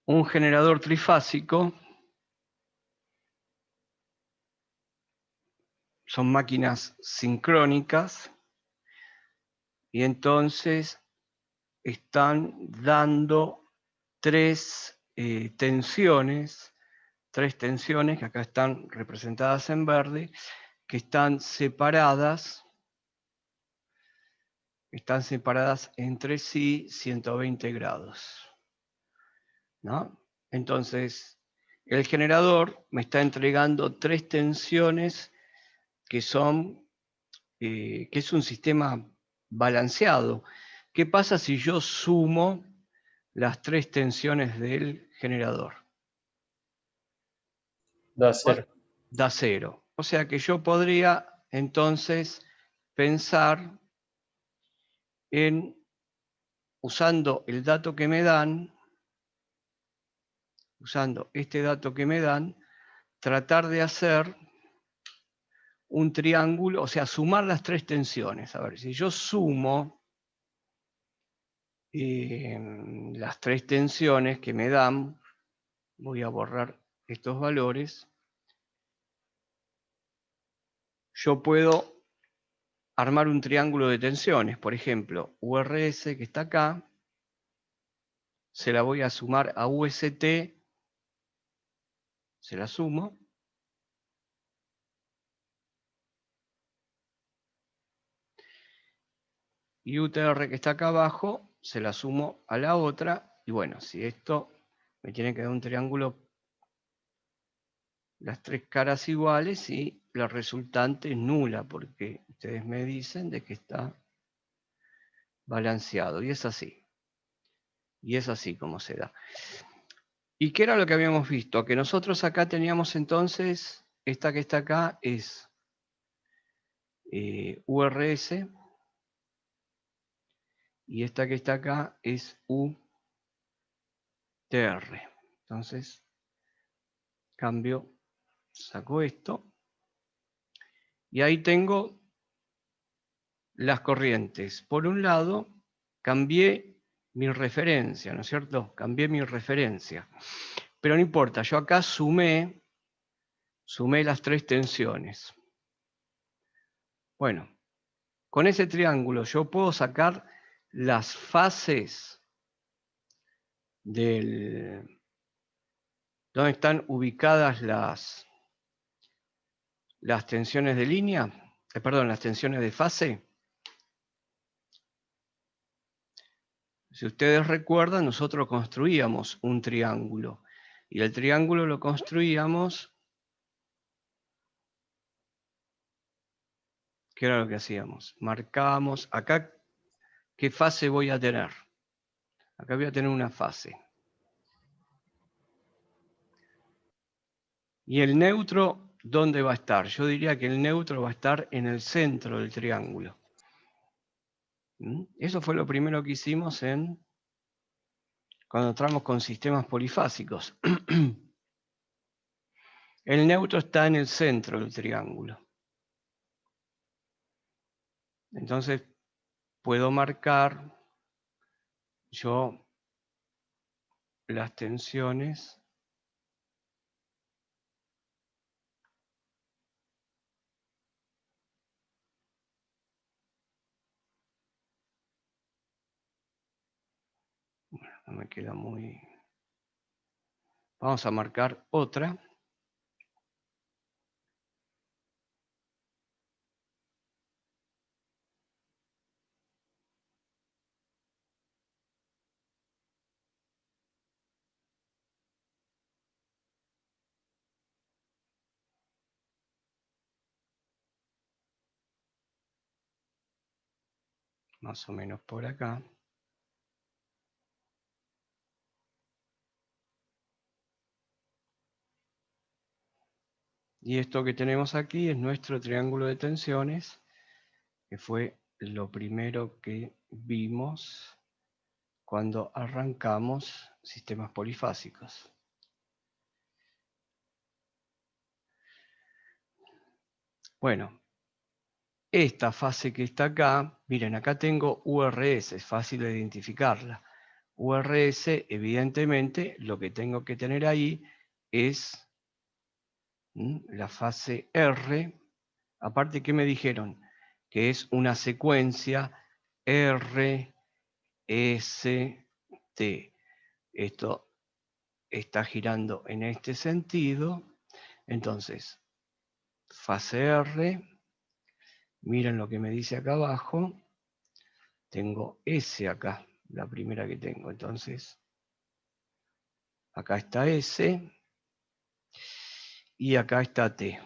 un generador trifásico son máquinas sincrónicas y entonces están dando tres tensiones que acá están representadas en verde, que están separadas entre sí 120 grados, ¿no? Entonces, el generador me está entregando tres tensiones que es un sistema balanceado. ¿Qué pasa si yo sumo las tres tensiones del generador? Da cero. Da cero. O sea que yo podría entonces pensar en, usando el dato que me dan, usando este dato que me dan, tratar de hacer un triángulo, o sea, sumar las tres tensiones. A ver, si yo sumo las tres tensiones que me dan, voy a borrar estos valores, yo puedo armar un triángulo de tensiones. Por ejemplo, URS que está acá, se la voy a sumar a UST, se la sumo. Y UTR que está acá abajo, se la sumo a la otra. Y bueno, si esto me tiene que dar un triángulo, las tres caras iguales, y la resultante es nula, porque ustedes me dicen de que está balanceado. Y es así. Y es así como se da. ¿Y qué era lo que habíamos visto? Que nosotros acá teníamos entonces, esta que está acá es URS, y esta que está acá es UTR. Entonces, cambio, saco esto, y ahí tengo las corrientes. Por un lado, cambié mi referencia, ¿no es cierto? Cambié mi referencia. Pero no importa, yo acá sumé las tres tensiones. Bueno, con ese triángulo yo puedo sacar las fases del... ¿Dónde están ubicadas las tensiones de línea? Perdón, las tensiones de fase. Si ustedes recuerdan, nosotros construíamos un triángulo. Y el triángulo lo construíamos... ¿Qué era lo que hacíamos? Marcábamos acá qué fase voy a tener. Acá voy a tener una fase. ¿Y el neutro dónde va a estar? Yo diría que el neutro va a estar en el centro del triángulo. Eso fue lo primero que hicimos cuando entramos con sistemas polifásicos. El neutro está en el centro del triángulo. Entonces puedo marcar yo las tensiones no me queda muy... Vamos a marcar otra. Más o menos por acá. Y esto que tenemos aquí es nuestro triángulo de tensiones, que fue lo primero que vimos cuando arrancamos sistemas polifásicos. Bueno, esta fase que está acá, miren, acá tengo URS, es fácil de identificarla. URS, evidentemente, lo que tengo que tener ahí es la fase R. Aparte, ¿qué me dijeron? Que es una secuencia R, S, T. Esto está girando en este sentido. Entonces, fase R, miren lo que me dice acá abajo. Tengo S acá, la primera que tengo. Entonces, acá está S y acá está T.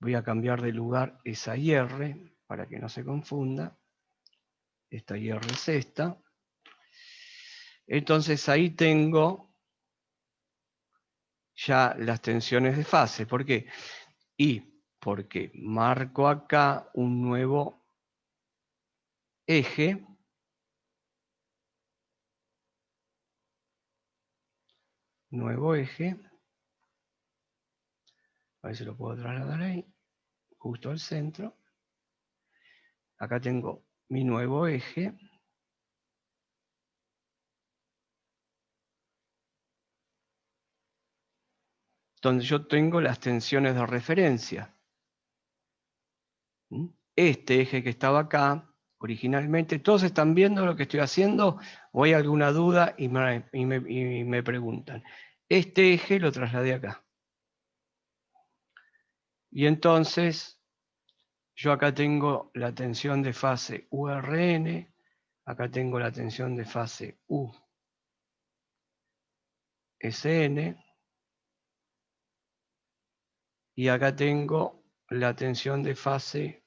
Voy a cambiar de lugar esa IR para que no se confunda. Esta IR es esta. Entonces ahí tengo ya las tensiones de fase. ¿Por qué? Y porque marco acá un nuevo eje. Nuevo eje. A ver si lo puedo trasladar ahí. Justo al centro. Acá tengo mi nuevo eje. Donde yo tengo las tensiones de referencia. Este eje que estaba acá, originalmente, ¿todos están viendo lo que estoy haciendo? ¿O hay alguna duda y me preguntan? Este eje lo trasladé acá. Y entonces, yo acá tengo la tensión de fase URN, acá tengo la tensión de fase USN, y acá tengo la tensión de fase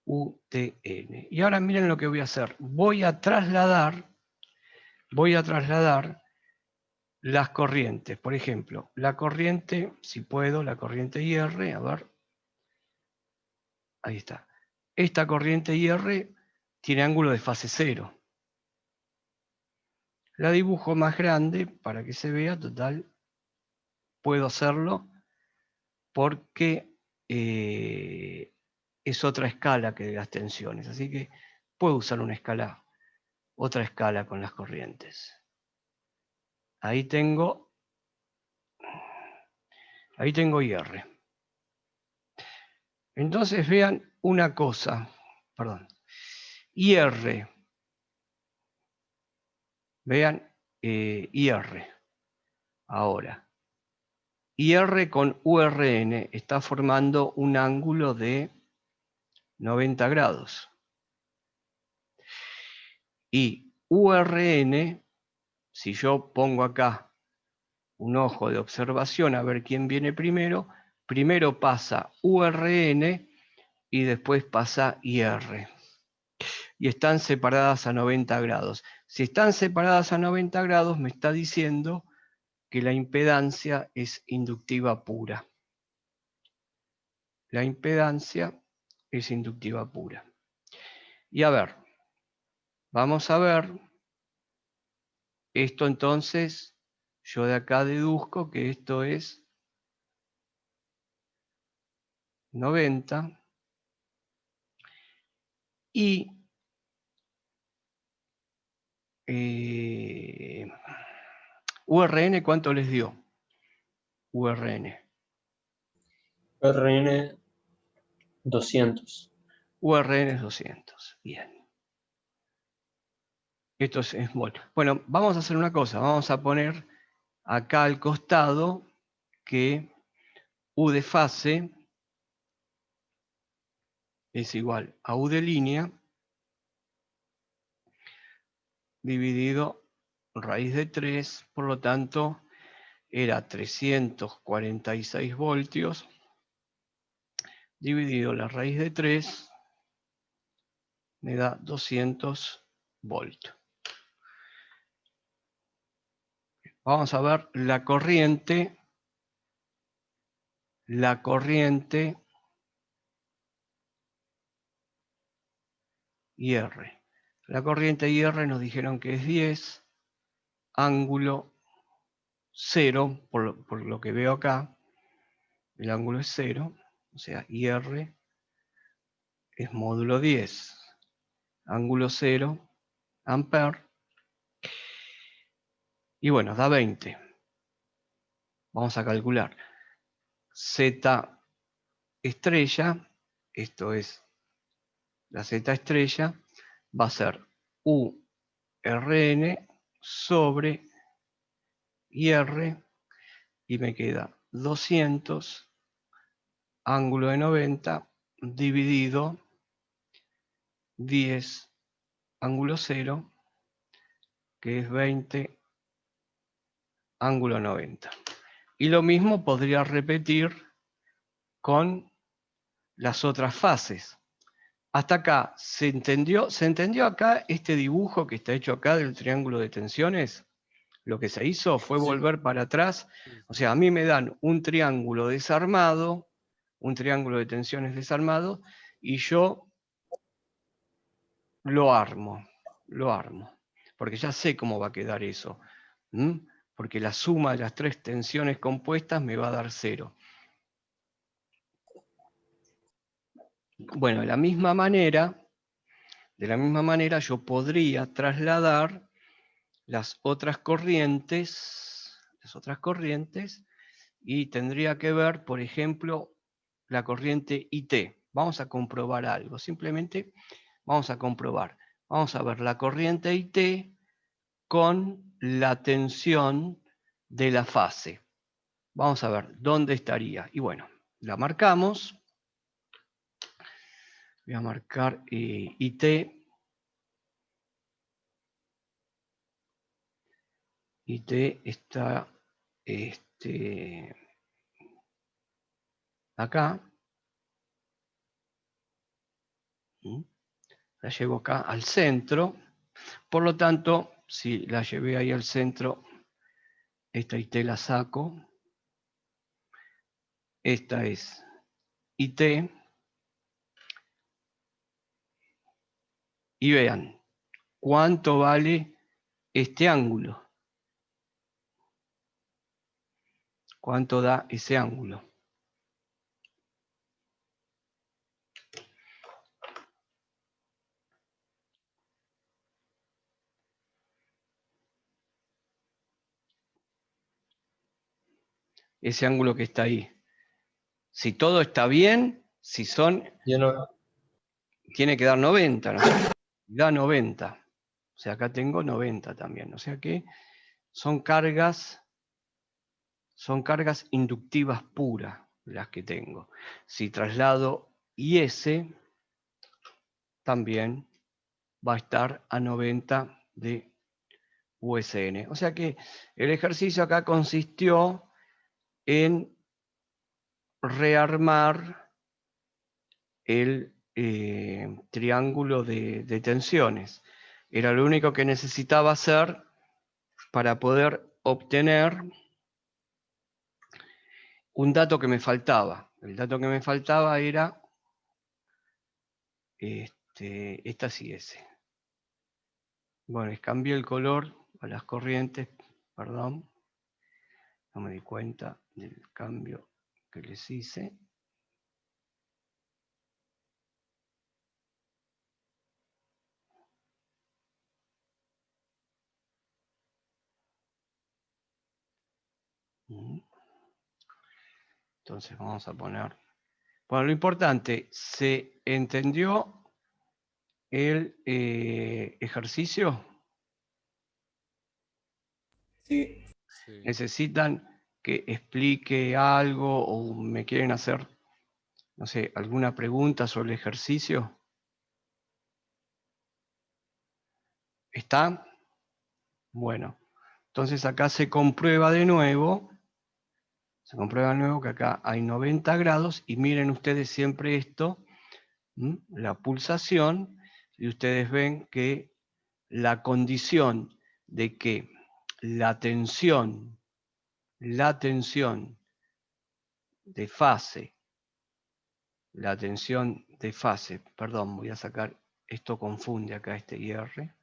UTN. Y ahora miren lo que voy a hacer. Voy a trasladar las corrientes. Por ejemplo, la corriente, si puedo, la corriente IR, a ver. Ahí está. Esta corriente IR tiene ángulo de fase 0. La dibujo más grande para que se vea, total. Puedo hacerlo porque es otra escala que de las tensiones. Así que puedo usar una escala, otra escala con las corrientes. Ahí tengo IR. Entonces vean una cosa, perdón. IR, vean IR. Ahora, IR con URN está formando un ángulo de 90 grados. Y URN, si yo pongo acá un ojo de observación a ver quién viene primero, primero pasa URN y después pasa IR. Y están separadas a 90 grados. Si están separadas a 90 grados, me está diciendo que la impedancia es inductiva pura. La impedancia es inductiva pura. Y a ver, vamos a ver, esto entonces, yo de acá deduzco que esto es 90 y URN, ¿cuánto les dio? URN. RN 200. URN es 200. Bien. Esto es mol. Bueno, vamos a hacer una cosa. Vamos a poner acá al costado que U de fase es igual a U de línea dividido raíz de 3, por lo tanto era 346 voltios dividido la raíz de 3 me da 200 voltios. Vamos a ver la corriente IR. La corriente IR nos dijeron que es 10, ángulo 0, por lo que veo acá, el ángulo es 0, o sea, IR es módulo 10, ángulo 0 amperes. Y bueno, da 20. Vamos a calcular. Z estrella, esto es la Z estrella, va a ser URN sobre IR, y me queda 200 ángulo de 90 dividido 10 ángulo 0, que es 20 ángulo 90. Y lo mismo podría repetir con las otras fases. Hasta acá, ¿se entendió? ¿Se entendió acá este dibujo que está hecho acá del triángulo de tensiones? Lo que se hizo fue Sí. volver para atrás. O sea, a mí me dan un triángulo desarmado, un triángulo de tensiones desarmado, y yo lo armo, porque ya sé cómo va a quedar eso. Porque la suma de las tres tensiones compuestas me va a dar 0. Bueno, de la misma manera yo podría trasladar las otras corrientes, y tendría que ver, por ejemplo, la corriente IT. Vamos a comprobar algo, simplemente vamos a comprobar. Vamos a ver la corriente IT con la tensión de la fase. Vamos a ver dónde estaría. Y bueno, la marcamos. Voy a marcar IT. IT está acá. La llevo acá al centro. Por lo tanto, si la llevé ahí al centro, esta IT la saco. Esta es IT. Y vean, ¿cuánto vale este ángulo? ¿Cuánto da ese ángulo? Ese ángulo que está ahí. Si todo está bien, si son... Tiene que dar 90, ¿no? Da 90. O sea, acá tengo 90 también. O sea que son cargas inductivas puras las que tengo. Si traslado IS, también va a estar a 90 de USN. O sea que el ejercicio acá consistió en rearmar el triángulo de tensiones. Era lo único que necesitaba hacer para poder obtener un dato que me faltaba. El dato que me faltaba era estas IS. Bueno, les cambié el color a las corrientes, perdón. No me di cuenta del cambio que les hice. Entonces vamos a poner... Bueno, lo importante, ¿se entendió el ejercicio? Sí. ¿Necesitan que explique algo o me quieren hacer, no sé, alguna pregunta sobre el ejercicio? ¿Está? Bueno, entonces acá se comprueba de nuevo que acá hay 90 grados y miren ustedes siempre esto, la pulsación, y ustedes ven que la condición de que la tensión de fase, perdón, voy a sacar, esto confunde acá este IR.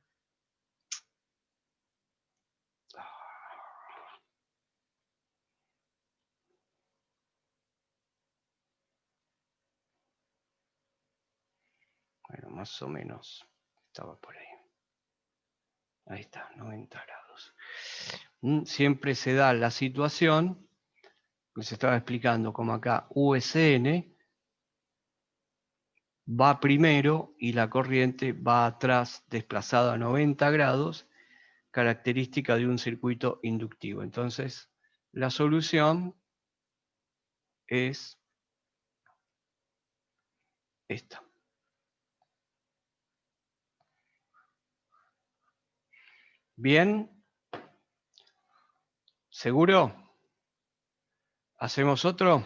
Bueno, más o menos estaba por ahí. Ahí está, 90 grados. Siempre se da la situación que se estaba explicando, como acá USN va primero y la corriente va atrás, desplazada a 90 grados, característica de un circuito inductivo. Entonces, la solución es esta. Bien, ¿seguro? ¿Hacemos otro?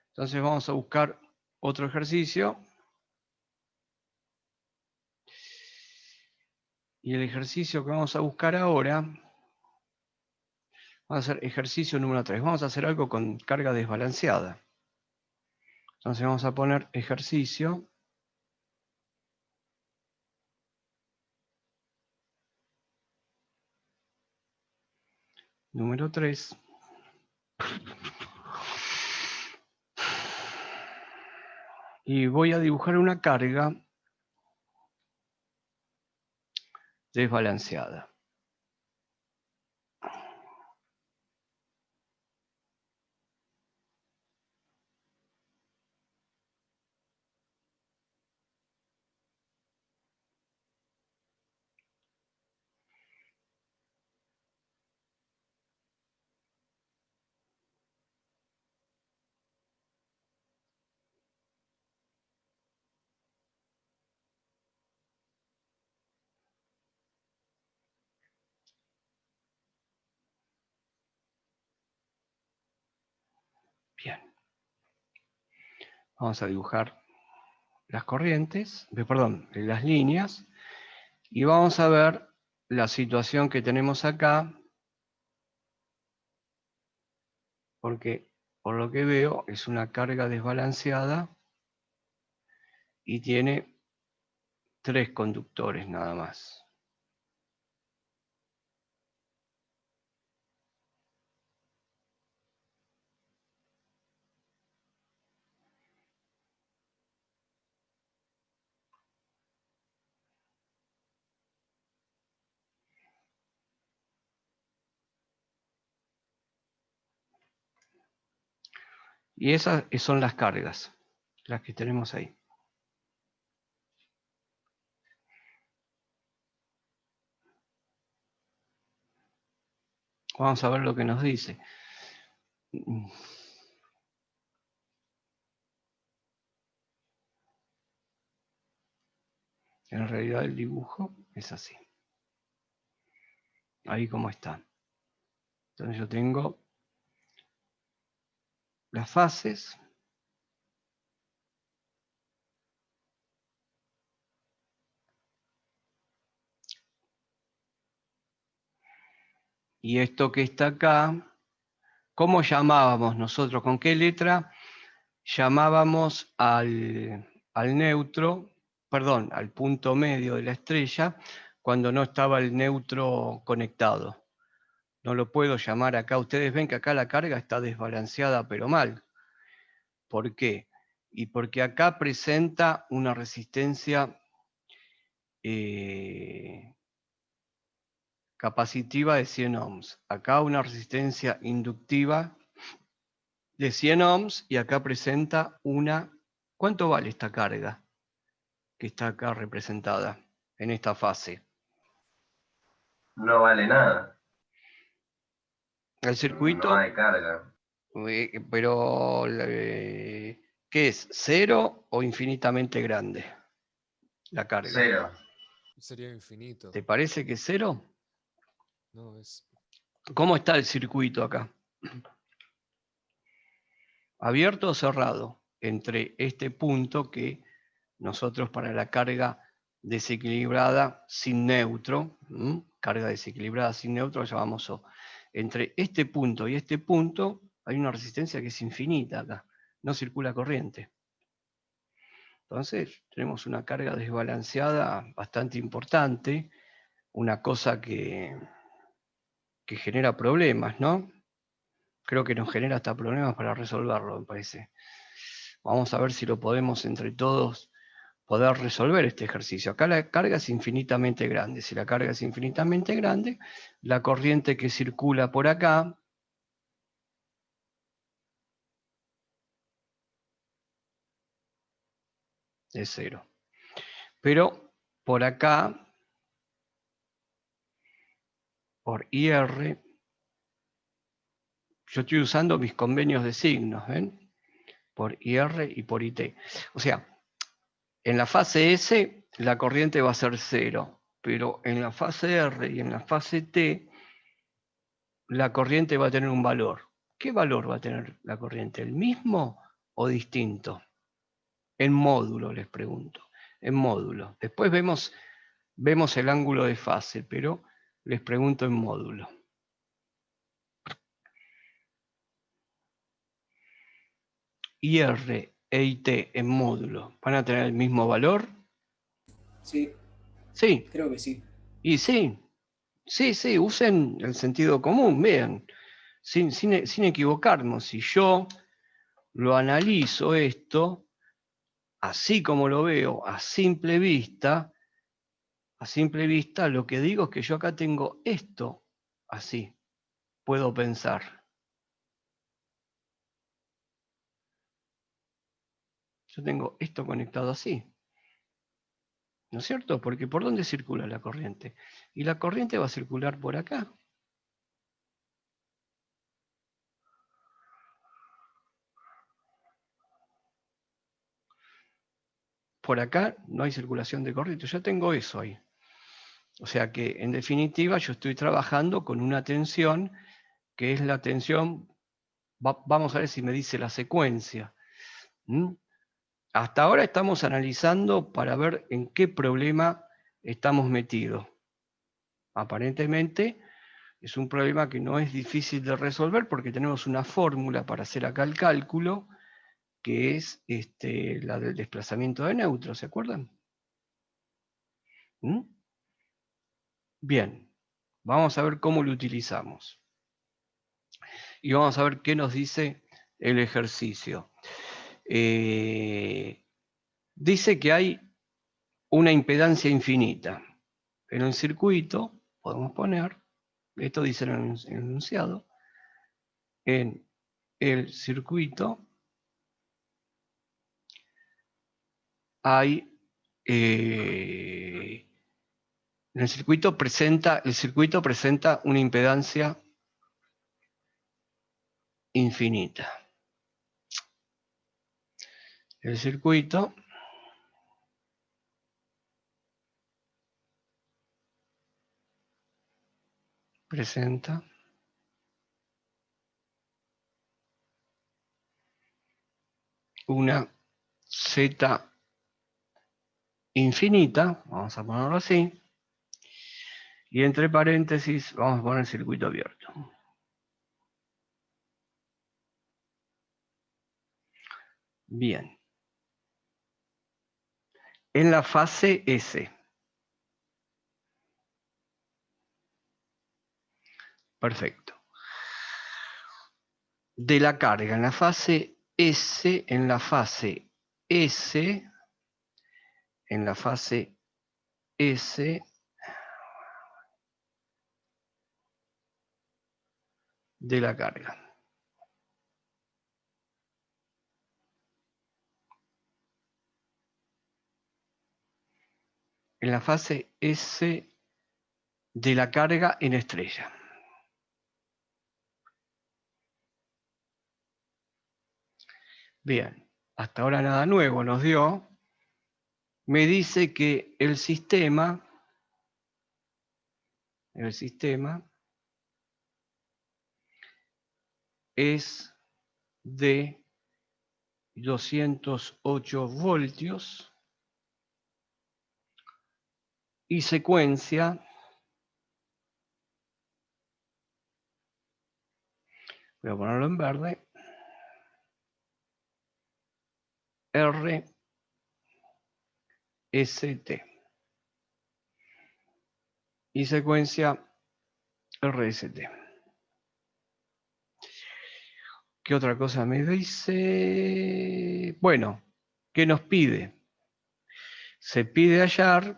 Entonces vamos a buscar otro ejercicio. Y el ejercicio que vamos a buscar ahora, vamos a hacer ejercicio número 3. Vamos a hacer algo con carga desbalanceada. Entonces vamos a poner ejercicio número 3. Y voy a dibujar una carga desbalanceada. Bien. Vamos a dibujar las corrientes, perdón, las líneas, y vamos a ver la situación que tenemos acá, porque por lo que veo es una carga desbalanceada y tiene 3 conductores nada más. Y esas son las cargas, las que tenemos ahí. Vamos a ver lo que nos dice. En realidad el dibujo es así. Ahí como está. Entonces yo tengo las fases. Y esto que está acá, ¿cómo llamábamos nosotros? ¿Con qué letra llamábamos al neutro, perdón, al punto medio de la estrella, cuando no estaba el neutro conectado? No lo puedo llamar acá. Ustedes ven que acá la carga está desbalanceada, pero mal. ¿Por qué? Y porque acá presenta una resistencia capacitiva de 100 ohms. Acá una resistencia inductiva de 100 ohms y acá presenta una... ¿Cuánto vale esta carga que está acá representada en esta fase? No vale nada. El circuito... No hay carga. Pero... ¿qué es? ¿Cero o infinitamente grande la carga? Cero. Sería infinito. ¿Te parece que es cero? No, es... ¿Cómo está el circuito acá? ¿Abierto o cerrado? Entre este punto que nosotros para la carga desequilibrada sin neutro, carga desequilibrada sin neutro, lo llamamos O. Entre este punto y este punto hay una resistencia que es infinita acá, no circula corriente. Entonces tenemos una carga desbalanceada bastante importante, una cosa que genera problemas, ¿no? Creo que nos genera hasta problemas para resolverlo, me parece. Vamos a ver si lo podemos entre todos poder resolver este ejercicio. Acá la carga es infinitamente grande. Si la carga es infinitamente grande, la corriente que circula por acá es 0. Pero por acá, por IR, yo estoy usando mis convenios de signos, ¿ven? Por IR y por IT. O sea, en la fase S la corriente va a ser 0, pero en la fase R y en la fase T la corriente va a tener un valor. ¿Qué valor va a tener la corriente? ¿El mismo o distinto? En módulo, les pregunto. En módulo. Después vemos el ángulo de fase, pero les pregunto en módulo. IR e IT en módulo, ¿van a tener el mismo valor? Sí, Sí, creo que sí. y sí. Sí, usen el sentido común, vean, sin equivocarnos. Si yo lo analizo esto, así como lo veo, a simple vista, lo que digo es que yo acá tengo esto así, puedo pensar. Yo tengo esto conectado así, ¿no es cierto? Porque ¿por dónde circula la corriente? Y la corriente va a circular por acá. Por acá no hay circulación de corriente, yo tengo eso ahí. O sea que, en definitiva, yo estoy trabajando con una tensión que es la tensión, vamos a ver si me dice la secuencia. Hasta ahora estamos analizando para ver en qué problema estamos metidos. Aparentemente es un problema que no es difícil de resolver porque tenemos una fórmula para hacer acá el cálculo, que es la del desplazamiento de neutros, ¿se acuerdan? Bien, vamos a ver cómo lo utilizamos. Y vamos a ver qué nos dice el ejercicio. Dice que hay una impedancia infinita. En el circuito, podemos poner, esto dice el enunciado, en el circuito hay, el circuito presenta una impedancia infinita. El circuito presenta una Z infinita, vamos a ponerlo así, y entre paréntesis vamos a poner circuito abierto. Bien. En la fase S. Perfecto. De la carga en la fase S, en la fase S de la carga. En la fase S de la carga en estrella. Bien, hasta ahora nada nuevo nos dio. Me dice que el sistema es de 208 voltios y secuencia, voy a ponerlo en verde, RST y secuencia RST. ¿Qué otra cosa me dice? Bueno, ¿qué nos pide? Se pide hallar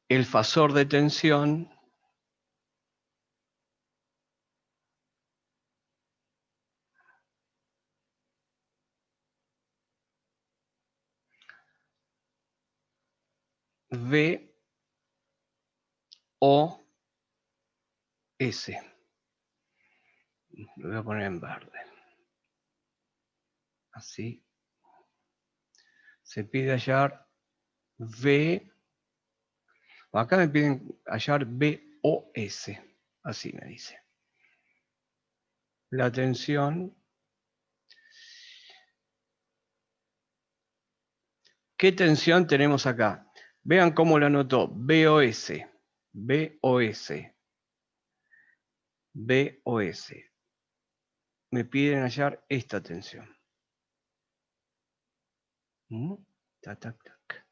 el fasor de tensión V o S. Lo voy a poner en verde. Así. Se pide hallar V. Acá me piden hallar B o S. Así me dice. La tensión. ¿Qué tensión tenemos acá? Vean cómo lo anotó. BOS. BOS. BOS. Me piden hallar esta tensión. Tac, tac, tac.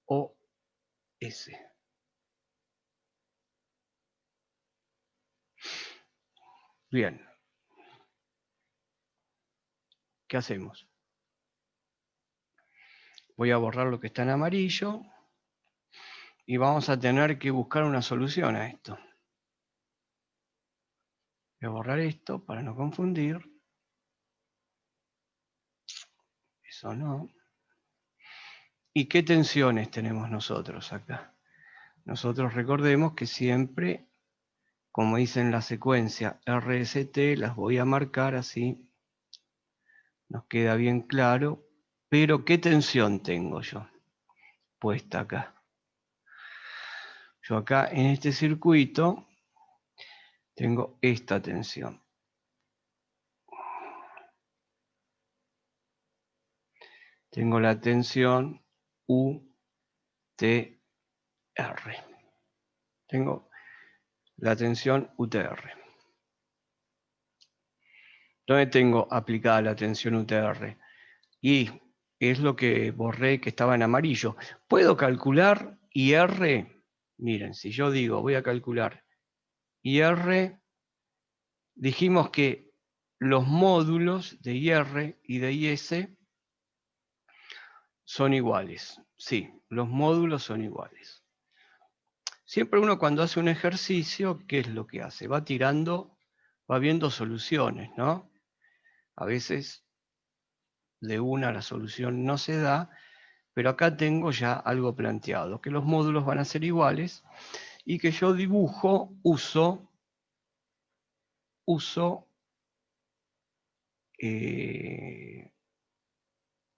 VOS. Bien. ¿Qué hacemos? Voy a borrar lo que está en amarillo y vamos a tener que buscar una solución a esto. Voy a borrar esto para no confundir. Eso no. ¿Y qué tensiones tenemos nosotros acá? Nosotros recordemos que siempre, como dice en la secuencia RST, las voy a marcar así. Nos queda bien claro. Pero ¿qué tensión tengo yo puesta acá? Yo acá en este circuito tengo esta tensión. Tengo la tensión UTR. Tengo la tensión UTR. ¿Dónde tengo aplicada la tensión UTR? Y es lo que borré que estaba en amarillo. ¿Puedo calcular IR? Miren, si yo digo voy a calcular IR, dijimos que los módulos de IR y de IS son iguales. Sí, los módulos son iguales. Siempre uno cuando hace un ejercicio, ¿qué es lo que hace? Va tirando, va viendo soluciones, ¿no? A veces de una la solución no se da, pero acá tengo ya algo planteado, que los módulos van a ser iguales y que yo dibujo, uso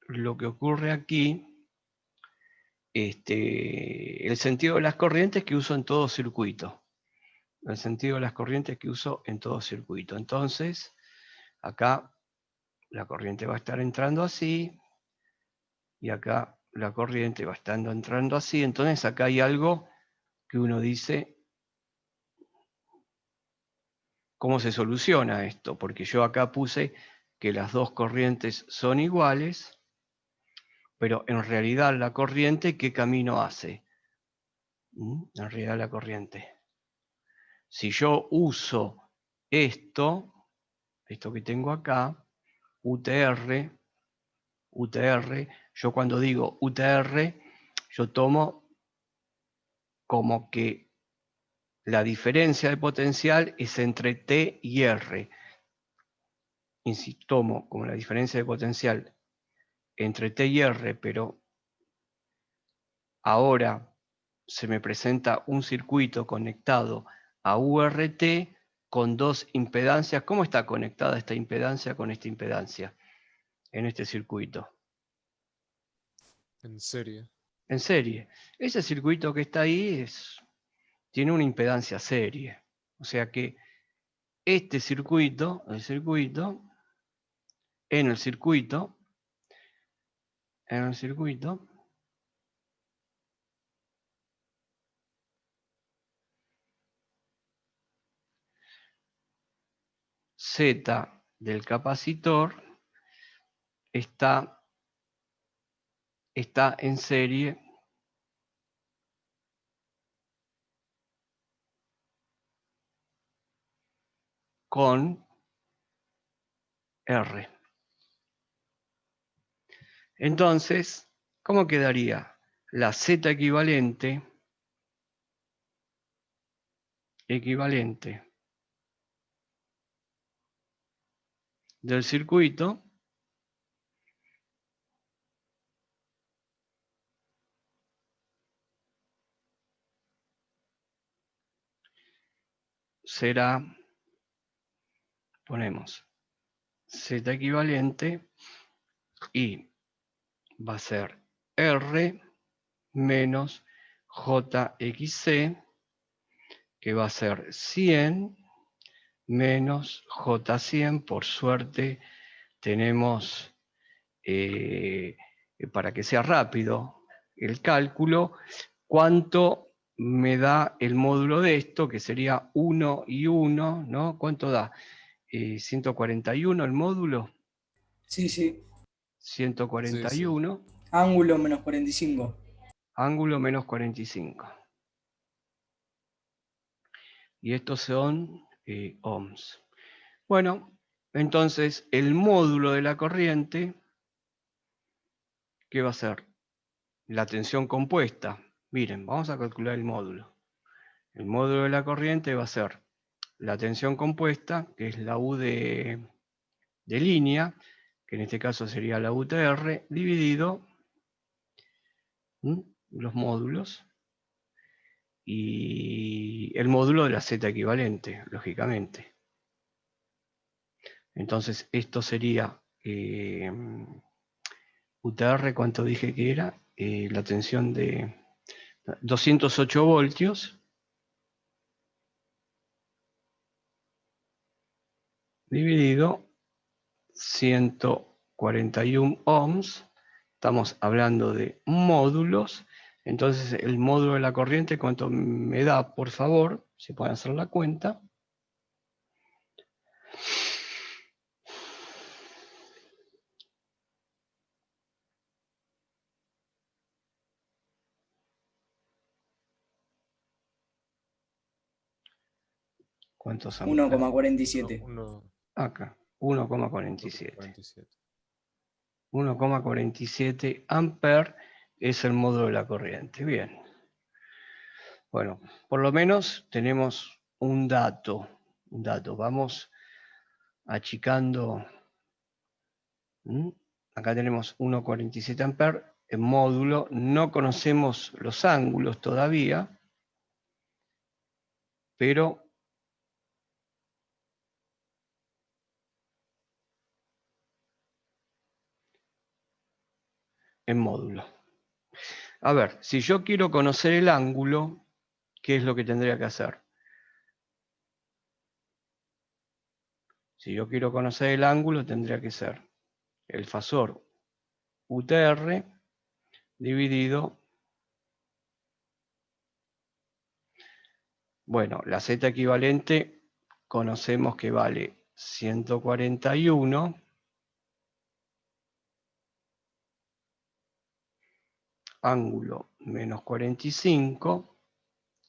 lo que ocurre aquí, el sentido de las corrientes que uso en todo circuito. El sentido de las corrientes que uso en todo circuito. Entonces, acá la corriente va a estar entrando así, y acá la corriente va estando entrando así. Entonces acá hay algo que uno dice, ¿cómo se soluciona esto? Porque yo acá puse que las dos corrientes son iguales, pero en realidad la corriente, ¿qué camino hace? En realidad la corriente. Si yo uso esto que tengo acá, UTR, yo cuando digo UTR, yo tomo como que la diferencia de potencial es entre T y R. Y si tomo como la diferencia de potencial entre T y R, pero ahora se me presenta un circuito conectado a URT con dos impedancias. ¿Cómo está conectada esta impedancia con esta impedancia en este circuito? En serie. En serie. Ese circuito que está ahí tiene una impedancia serie. O sea que este circuito, en el circuito, Z del capacitor está en serie con R. Entonces, ¿cómo quedaría? La Z equivalente del circuito será, ponemos Z equivalente y va a ser R menos JXC, que va a ser 100 menos J100. Por suerte tenemos, para que sea rápido el cálculo, cuánto me da el módulo de esto, que sería 1 y 1, ¿no? ¿Cuánto da? 141 el módulo. Sí, sí. Sí, sí. 141, Ángulo menos 45. ángulo menos 45. Y estos son ohms. Bueno, entonces el módulo de la corriente, ¿qué va a ser? La tensión compuesta. Miren, vamos a calcular el módulo. El módulo de la corriente va a ser la tensión compuesta, que es la U de línea, que en este caso sería la UTR, dividido los módulos y el módulo de la Z equivalente, lógicamente. Entonces esto sería UTR, ¿cuánto dije que era? La tensión de 208 voltios dividido 141 ohms. Estamos hablando de módulos. Entonces el módulo de la corriente, ¿cuánto me da? Por favor, si pueden hacer la cuenta. ¿Cuántos son? 1,47. Acá, 1,47. 47. 1,47 amperes es el módulo de la corriente. Bien. Bueno, por lo menos tenemos un dato. Vamos achicando. Acá tenemos 1,47 amperes en módulo. No conocemos los ángulos todavía, pero en módulo. A ver, si yo quiero conocer el ángulo, ¿qué es lo que tendría que hacer? Si yo quiero conocer el ángulo, tendría que ser el fasor UTR dividido, bueno, la Z equivalente conocemos que vale 141 ángulo menos 45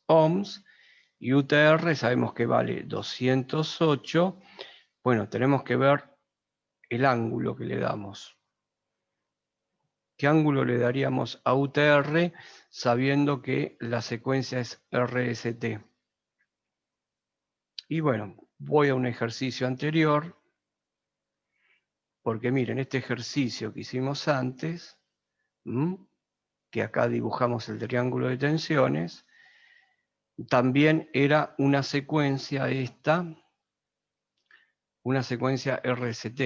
ohms, y UTR sabemos que vale 208. Bueno, tenemos que ver el ángulo que le damos. ¿Qué ángulo le daríamos a UTR sabiendo que la secuencia es RST? Y bueno, voy a un ejercicio anterior, porque miren, este ejercicio que hicimos antes, que acá dibujamos el triángulo de tensiones, también era una secuencia esta, una secuencia RST.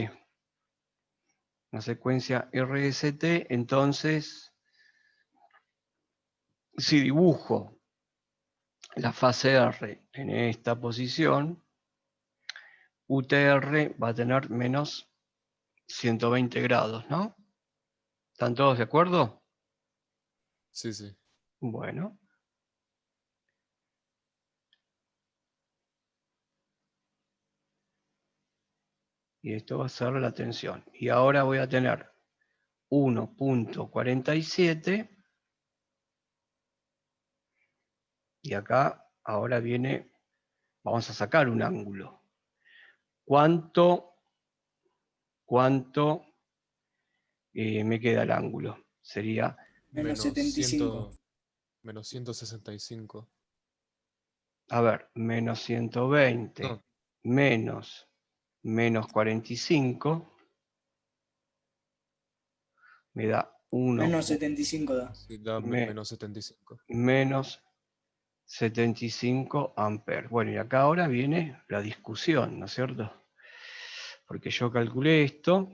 Una secuencia RST, entonces, si dibujo la fase R en esta posición, UTR va a tener menos 120 grados, ¿no? ¿Están todos de acuerdo? Sí, sí. Bueno. Y esto va a ser la tensión. Y ahora voy a tener 1.47. Y acá ahora viene, vamos a sacar un ángulo. ¿Cuánto me queda el ángulo? Sería Menos 75. Menos 165. a ver, menos 120 No. menos 45 me da 1 Menos 75 da. Sí, da Me- menos 75. menos 75 amperes. Bueno, y acá ahora viene la discusión, ¿no es cierto? Porque yo calculé esto.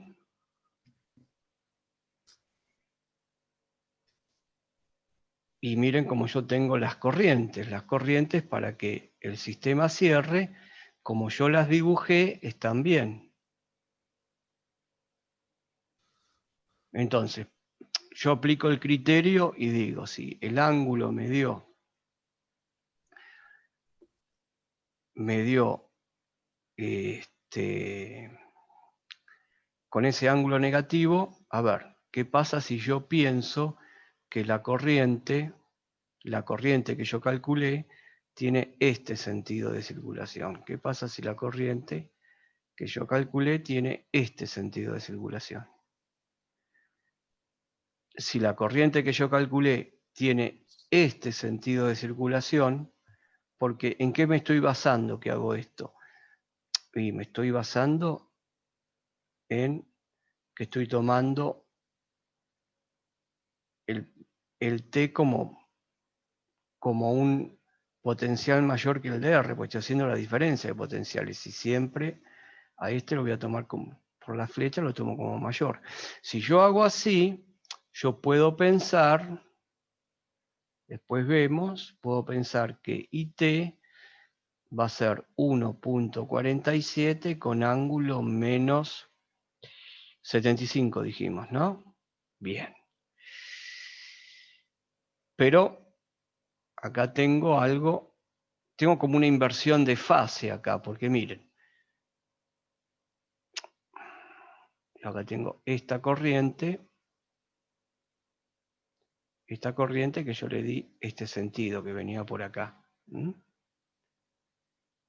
Y miren cómo yo tengo las corrientes. Las corrientes para que el sistema cierre, como yo las dibujé, están bien. Entonces, yo aplico el criterio y digo, si el ángulo me dio con ese ángulo negativo, a ver, ¿qué pasa si yo pienso que la corriente que yo calculé tiene este sentido de circulación? ¿Qué pasa si la corriente que yo calculé tiene este sentido de circulación? Si la corriente que yo calculé tiene este sentido de circulación, porque ¿en qué me estoy basando que hago esto? Y me estoy basando en que estoy tomando el T como un potencial mayor que el de R, pues estoy haciendo la diferencia de potenciales. Y siempre a este lo voy a tomar por la flecha, lo tomo como mayor. Si yo hago así, yo puedo pensar, después vemos, puedo pensar que IT va a ser 1.47 con ángulo menos 75, dijimos, ¿no? Bien. Pero acá tengo algo, tengo como una inversión de fase acá, porque miren, acá tengo esta corriente que yo le di este sentido que venía por acá.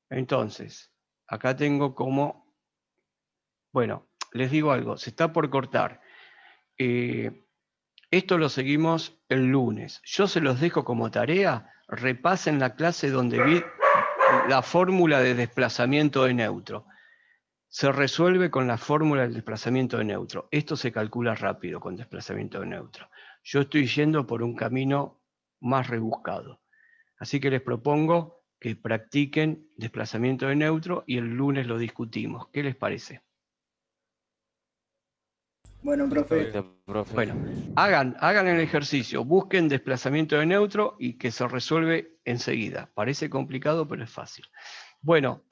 Entonces, acá tengo como, bueno, les digo algo, se está por cortar. Esto lo seguimos el lunes. Yo se los dejo como tarea, repasen la clase donde vi la fórmula de desplazamiento de neutro. Se resuelve con la fórmula del desplazamiento de neutro. Esto se calcula rápido con desplazamiento de neutro. Yo estoy yendo por un camino más rebuscado. Así que les propongo que practiquen desplazamiento de neutro y el lunes lo discutimos. ¿Qué les parece? Bueno, profe. Está bien. Bueno, hagan el ejercicio, busquen desplazamiento de neutro y que se resuelve enseguida. Parece complicado, pero es fácil. Bueno.